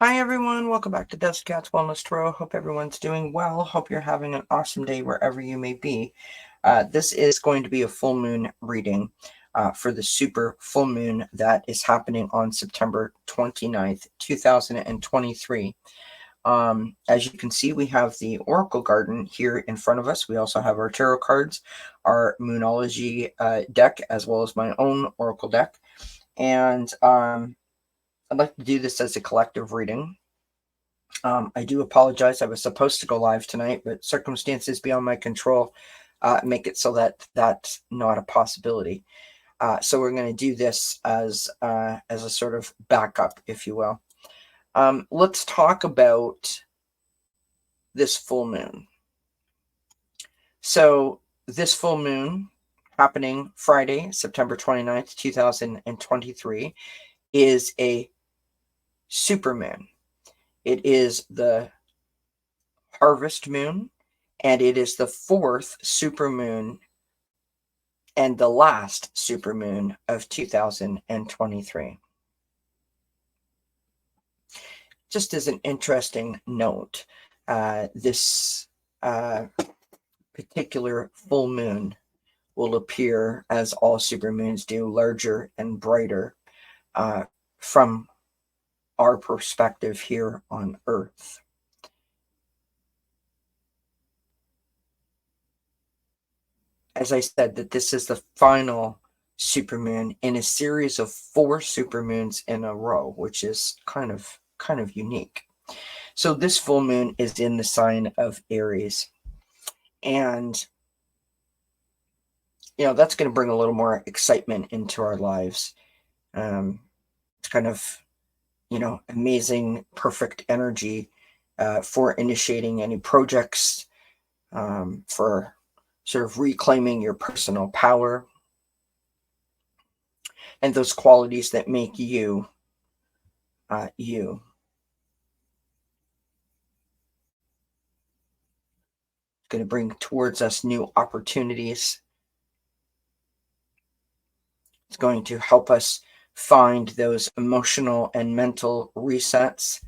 Hi everyone, welcome back to Desk Cat's Wellness Tarot. Hope everyone's doing well. Hope you're having an awesome day wherever you may be. This is going to be a full moon reading for the super full moon that is happening on September 29th, 2023. As you can see, we have the Oracle Garden here in front of us. We also have our tarot cards, our Moonology deck, as well as my own Oracle deck. And I'd like to do this as a collective reading. I do apologize. I was supposed to go live tonight, but circumstances beyond my control make it so that that's not a possibility. So we're going to do this as a sort of backup, if you will. Let's talk about this full moon. So this full moon happening Friday, September 29th, 2023 is a super moon. It is the harvest moon, and it is the fourth supermoon and the last supermoon of 2023. Just as an interesting note, this particular full moon will appear, as all supermoons do, larger and brighter from our perspective here on Earth. As I said, that this is the final supermoon in a series of 4 supermoons in a row, which is kind of unique. So this full moon is in the sign of Aries, and that's going to bring a little more excitement into our lives. It's kind of amazing, perfect energy for initiating any projects, for sort of reclaiming your personal power and those qualities that make you you. It's going to bring towards us new opportunities. It's going to help us find those emotional and mental resets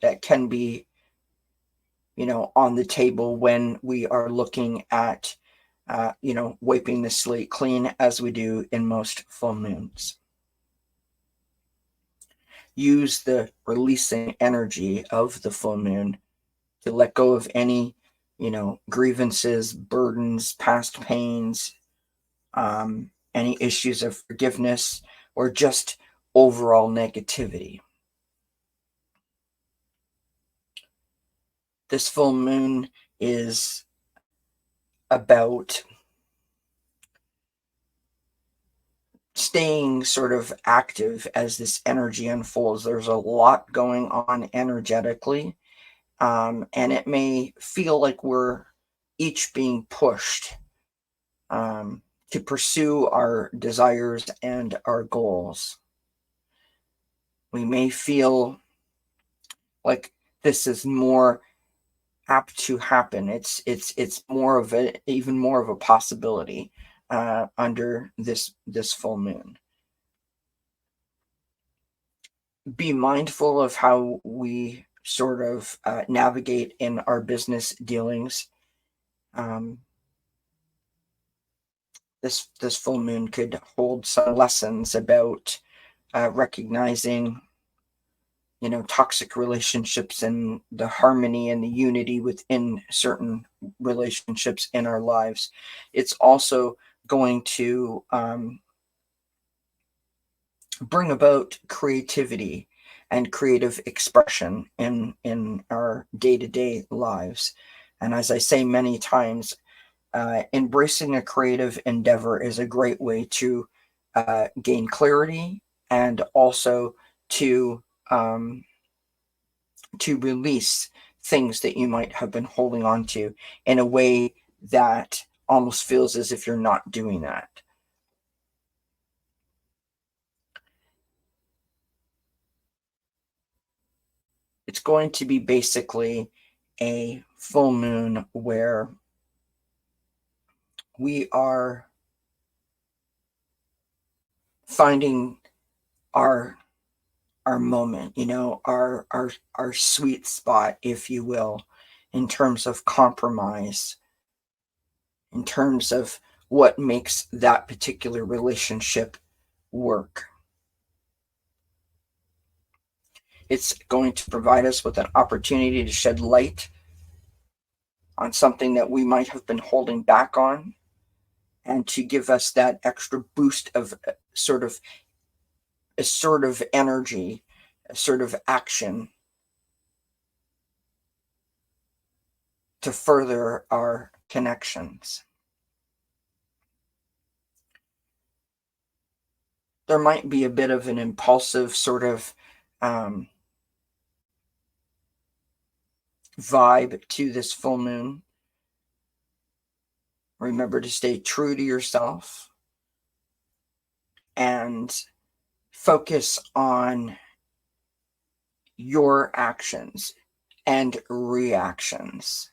that can be on the table when we are looking at wiping the slate clean, as we do in most full moons. Use the releasing energy of the full moon to let go of any grievances, burdens, past pains, any issues of forgiveness, or just overall negativity. This full moon is about staying sort of active as this energy unfolds. There's a lot going on energetically, and it may feel like we're each being pushed to pursue our desires and our goals. We may feel like this is more apt to happen. It's more of even more of a possibility under this full moon. Be mindful of how we sort of navigate in our business dealings. This full moon could hold some lessons about recognizing toxic relationships and the harmony and the unity within certain relationships in our lives. It's also going to bring about creativity and creative expression in our day-to-day lives. And as I say many times, embracing a creative endeavor is a great way to gain clarity and also to release things that you might have been holding on to in a way that almost feels as if you're not doing that. It's going to be basically a full moon where we are finding our moment, you know, our sweet spot, if you will, in terms of compromise, in terms of what makes that particular relationship work. It's going to provide us with an opportunity to shed light on something that we might have been holding back on, and to give us that extra boost of sort of assertive energy, assertive action to further our connections. There might be a bit of an impulsive sort of vibe to this full moon. Remember to stay true to yourself and focus on your actions and reactions.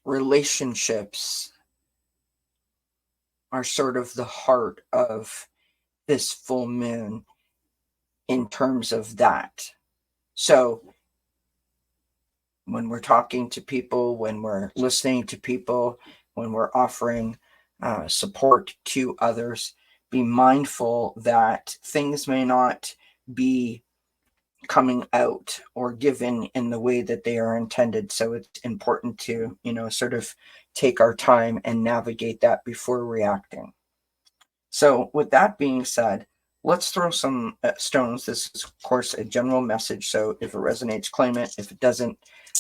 Relationships are sort of the heart of this full moon in terms of that. So when we're talking to people, when we're listening to people, when we're offering support to others, be mindful that things may not be coming out or given in the way that they are intended. So it's important to, you know, sort of take our time and navigate that before reacting. So with that being said, let's throw some stones. This is, of course, a general message. So if it resonates, claim it. If it doesn't,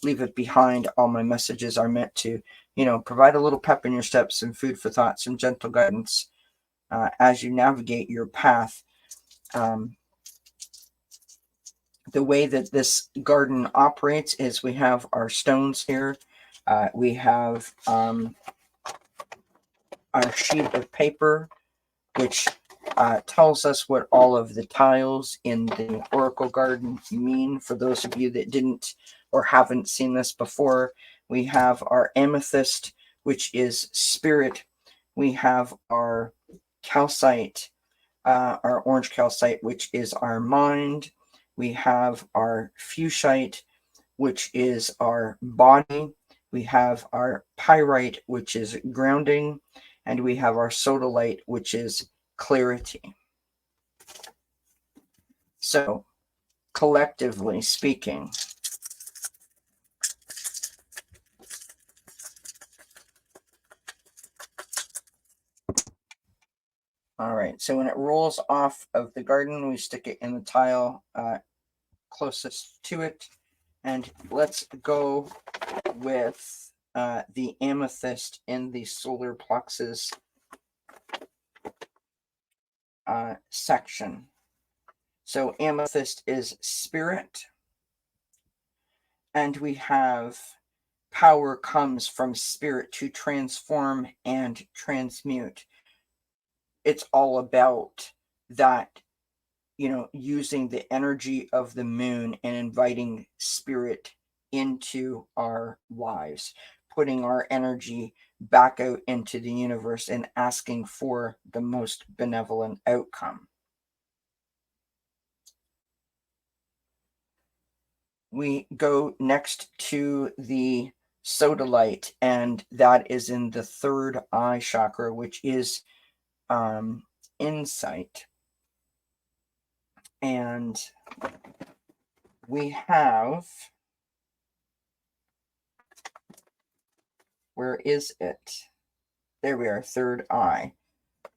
leave it behind. All my messages are meant to, you know, provide a little pep in your steps and food for thought, some gentle guidance as you navigate your path. The way that this garden operates is we have our stones here. We have our sheet of paper, which tells us what all of the tiles in the Oracle Garden mean. For those of you that didn't or haven't seen this before, we have our amethyst, which is spirit. We have our calcite, our orange calcite, which is our mind. We have our fuchsite, which is our body. We have our pyrite, which is grounding. And we have our sodalite, which is clarity. So, collectively speaking, all right, so when it rolls off of the garden, we stick it in the tile closest to it. And let's go with the amethyst in the solar plexus section. So amethyst is spirit, and we have power comes from spirit to transform and transmute. It's all about that, you know, using the energy of the moon and inviting spirit into our lives, putting our energy back out into the universe and asking for the most benevolent outcome. We go next to the sodalite, and that is in the third eye chakra, which is insight. And we have, where is it? There we are, third eye.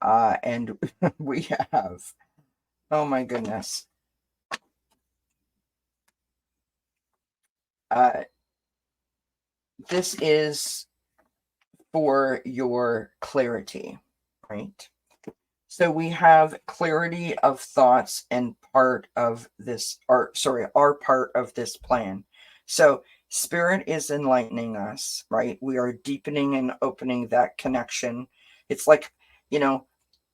And we have, oh my goodness. This is for your clarity, right? So we have clarity of thoughts and part of this, our part of this plan. So spirit is enlightening us, right? We are deepening and opening that connection. It's like, you know,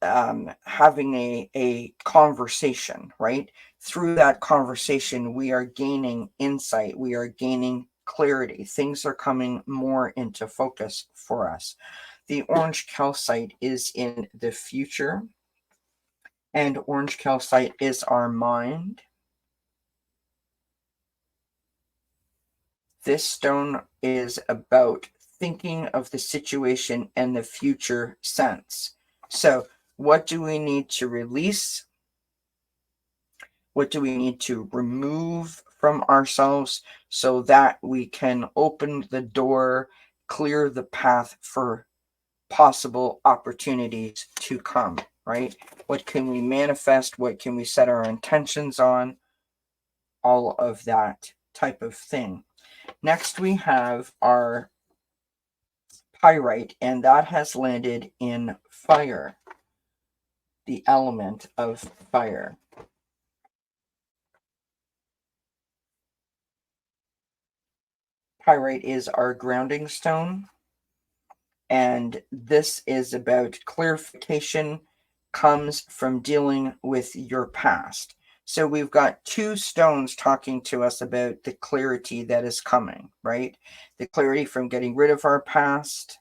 having a conversation, right? Through that conversation, we are gaining insight. We are gaining clarity. Things are coming more into focus for us. The orange calcite is in the future. And orange calcite is our mind. This stone is about thinking of the situation and the future sense. So, what do we need to release? What do we need to remove from ourselves so that we can open the door, clear the path for possible opportunities to come, right? What can we manifest? What can we set our intentions on? All of that type of thing. Next, we have our pyrite, and that has landed in fire, the element of fire. Pyrite is our grounding stone, and this is about clarification, comes from dealing with your past. So we've got two stones talking to us about the clarity that is coming, right? The clarity from getting rid of our past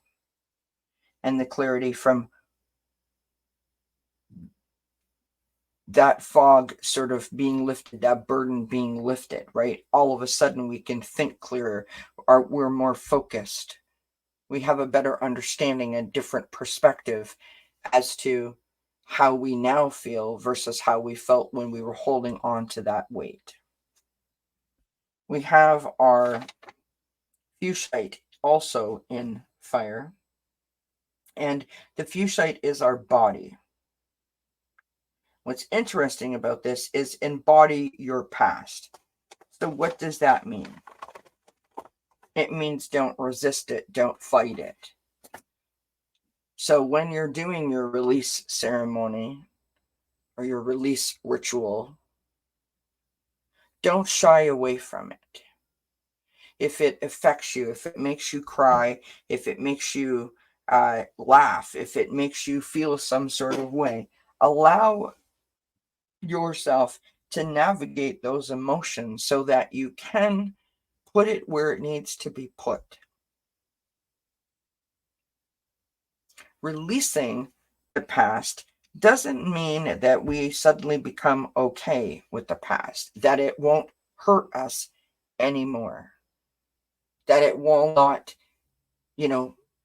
and the clarity from that fog sort of being lifted, that burden being lifted, right? All of a sudden we can think clearer, or we're more focused. We have a better understanding, a different perspective as to how we now feel versus how we felt when we were holding on to that weight. We have our fuchsite also in fire, and the fuchsite is our body. What's interesting about this is embody your past. So what does that mean? It means don't resist it, don't fight it. So when you're doing your release ceremony or your release ritual, don't shy away from it. If it affects you, if it makes you cry, if it makes you laugh, if it makes you feel some sort of way, allow yourself to navigate those emotions so that you can put it where it needs to be put. Releasing the past doesn't mean that we suddenly become okay with the past, that it won't hurt us anymore, that it will not,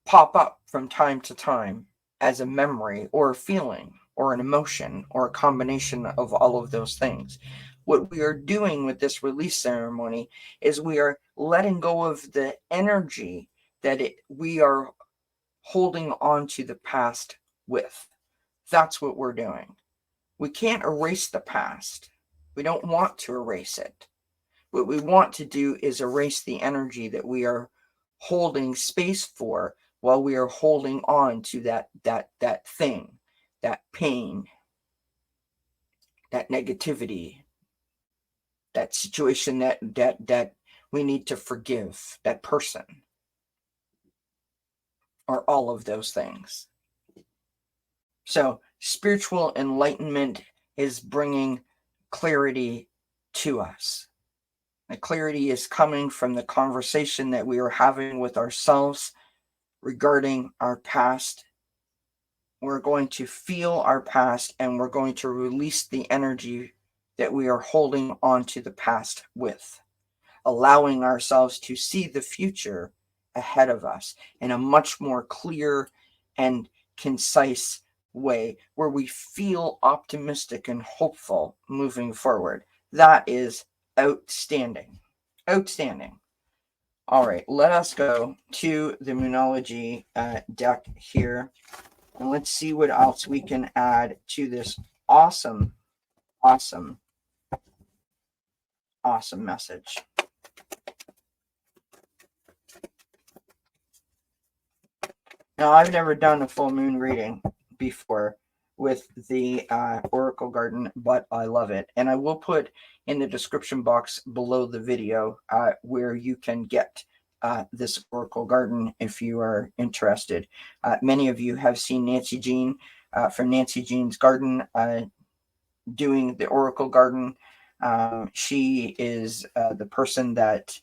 pop up from time to time as a memory or a feeling or an emotion or a combination of all of those things. What we are doing with this release ceremony is we are letting go of the energy that we are holding on to the past with. That's what we're doing. We can't erase the past. We don't want to erase it. What we want to do is erase the energy that we are holding space for while we are holding on to that thing, that pain, that negativity, that situation that we need to forgive, that person, or all of those things. So spiritual enlightenment is bringing clarity to us. The clarity is coming from the conversation that we are having with ourselves regarding our past. We're going to feel our past and we're going to release the energy that we are holding on to the past with, allowing ourselves to see the future ahead of us in a much more clear and concise way where we feel optimistic and hopeful moving forward. That is outstanding. Outstanding. All right, let us go to the Moonology deck here, and let's see what else we can add to this awesome, awesome, awesome message. Now, I've never done a full moon reading before with the Oracle Garden, but I love it. And I will put in the description box below the video where you can get this Oracle Garden if you are interested. Many of you have seen Nancy Jean from Nancy Jean's Garden doing the Oracle Garden. She is the person that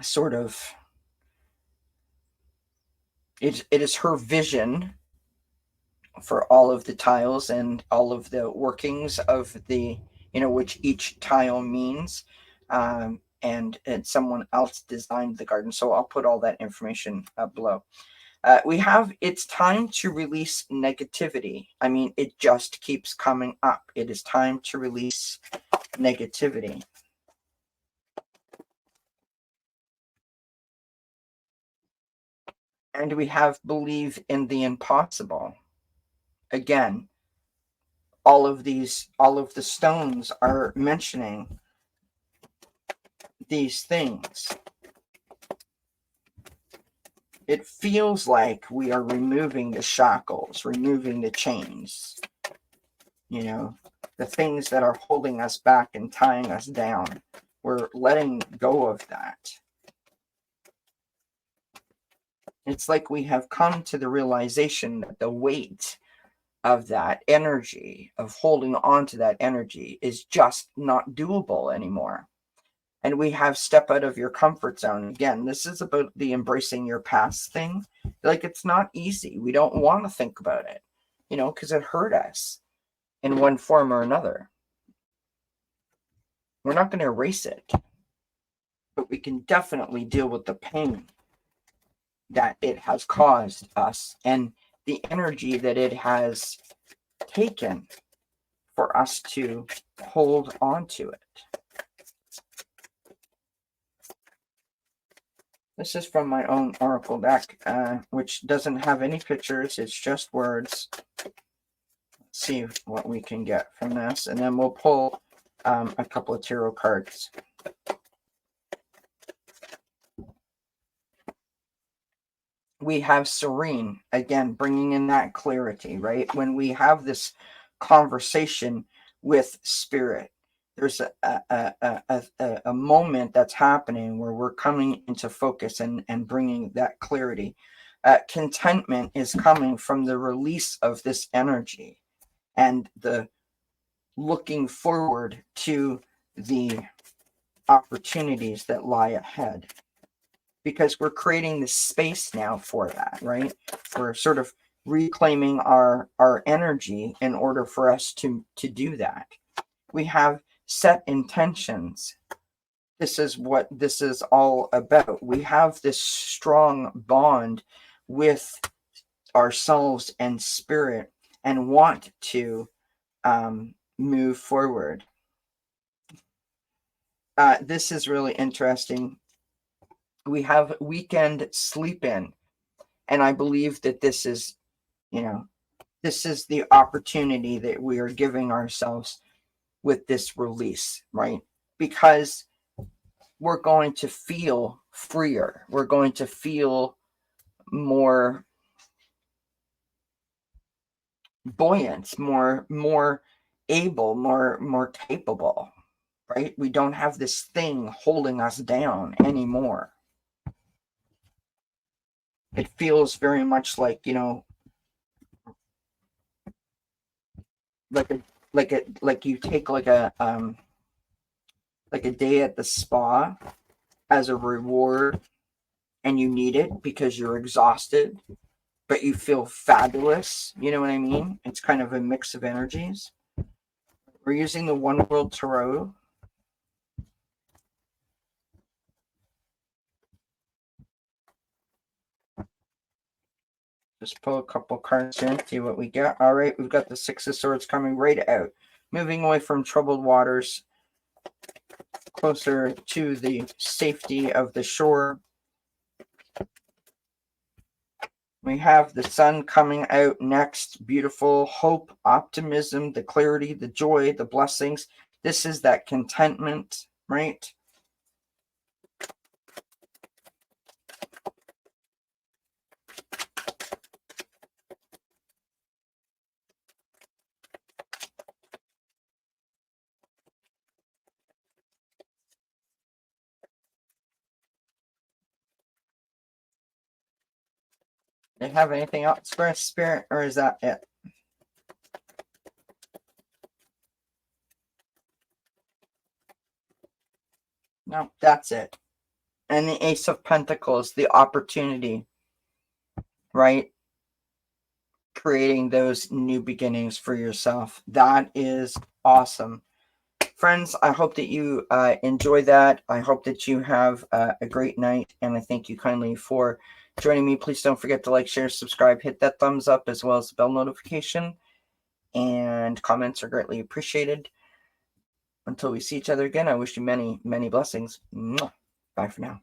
sort of, it is her vision for all of the tiles and all of the workings of the, which each tile means. And someone else designed the garden. So I'll put all that information below. We have, it's time to release negativity. I mean, it just keeps coming up. It is time to release negativity. And we have believe in the impossible. Again, all of the stones are mentioning these things. It feels like we are removing the shackles, removing the chains, the things that are holding us back and tying us down. We're letting go of that. It's like we have come to the realization that the weight of that energy, of holding on to that energy, is just not doable anymore. And we have step out of your comfort zone. Again, this is about the embracing your past thing. Like, it's not easy. We don't want to think about it, because it hurt us in one form or another. We're not going to erase it, but we can definitely deal with the pain that it has caused us and the energy that it has taken for us to hold on to it. This is from my own oracle deck, which doesn't have any pictures. It's just words. Let's see what we can get from this. And then we'll pull a couple of tarot cards. We have serene, again, bringing in that clarity, right? When we have this conversation with spirit, there's a moment that's happening where we're coming into focus and bringing that clarity. Contentment is coming from the release of this energy and the looking forward to the opportunities that lie ahead, because we're creating this space now for that, right? We're sort of reclaiming our energy in order for us to do that. We have set intentions. This is what this is all about. We have this strong bond with ourselves and spirit and want to move forward. This is really interesting. We have weekend sleep in. And I believe that this is, this is the opportunity that we are giving ourselves with this release, right? Because we're going to feel freer. We're going to feel more buoyant, more able, more capable, right? We don't have this thing holding us down anymore. It feels very much like, like you take like a day at the spa as a reward, and you need it because you're exhausted, but you feel fabulous. You know what I mean? It's kind of a mix of energies. We're using the One World Tarot. Just pull a couple cards here and see what we get. All right, we've got the Six of Swords coming right out. Moving away from troubled waters, closer to the safety of the shore. We have the sun coming out next. Beautiful hope, optimism, the clarity, the joy, the blessings. This is that contentment, right? Do you have anything else for us, Spirit, or is that it? No, that's it. And the Ace of Pentacles, the opportunity, right? creating those new beginnings for yourself. That is awesome. Friends, I hope that you enjoy that. I hope that you have a great night, and I thank you kindly for joining me. Please don't forget to like, share, subscribe, hit that thumbs up, as well as the bell notification, and comments are greatly appreciated. Until we see each other again, I wish you many, many blessings. Bye for now.